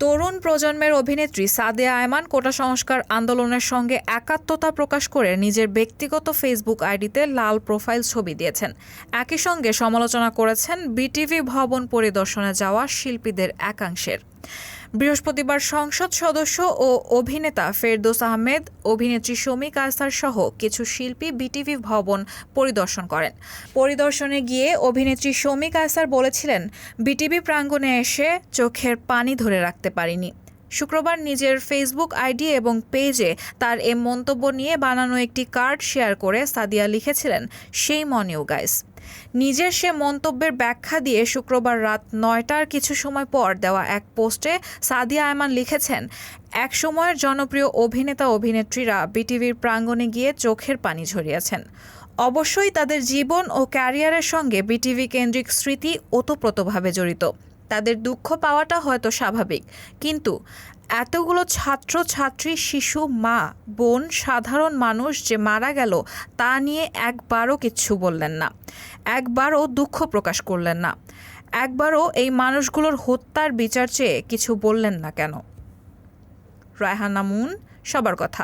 তরুণ প্রজন্মের অভিনেত্রী সাদিয়া আয়মান কোটা সংস্কার আন্দোলনের সঙ্গে একাত্মতা প্রকাশ করে নিজের ব্যক্তিগত ফেসবুক আইডিতে লাল প্রোফাইল ছবি দিয়েছেন। একই সঙ্গে সমালোচনা করেছেন বিটিভি ভবন পরিদর্শনে যাওয়া শিল্পীদের একাংশের। বৃহস্পতিবার সংসদ সদস্য ও অভিনেতা ফেরদৌস আহমেদ, অভিনেত্রী শমী কায়সার সহ কিছু শিল্পী বিটিভি ভবন পরিদর্শন করেন। পরিদর্শনে গিয়ে অভিনেত্রী শমী কায়সার বলেছিলেন, বিটিভি প্রাঙ্গণে এসে চোখের পানি ধরে রাখতে পারিনি। শুক্রবার নিজের ফেসবুক আইডি এবং পেজে তার এ মন্তব্য নিয়ে বানানো একটি কার্ড শেয়ার করে সাদিয়া লিখেছিলেন, সেই মনেও গাইস। নিজের সে মন্তব্যের ব্যাখ্যা দিয়ে শুক্রবার রাত ৯টার কিছু সময় পর দেওয়া এক পোস্টে সাদিয়া আয়মান লিখেছেন, এক সময়ের জনপ্রিয় অভিনেতা অভিনেত্রীরা বিটিভির প্রাঙ্গণে গিয়ে চোখের পানি ঝরিয়েছেন। অবশ্যই তাদের জীবন ও ক্যারিয়ারের সঙ্গে বিটিভি কেন্দ্রিক স্মৃতি ওতপ্রোতভাবে জড়িত। তাদের দুঃখ পাওয়াটা হয়তো স্বাভাবিক, কিন্তু এতগুলো ছাত্র ছাত্রী, শিশু, মা, বোন, সাধারণ মানুষ যে মারা গেল তা নিয়ে একবারও কিচ্ছু বললেন না, একবারও দুঃখ প্রকাশ করলেন না, একবারও এই মানুষগুলোর হত্যার বিচার চেয়ে কিছু বললেন না কেন? রায়হানা মুন, সবার কথা।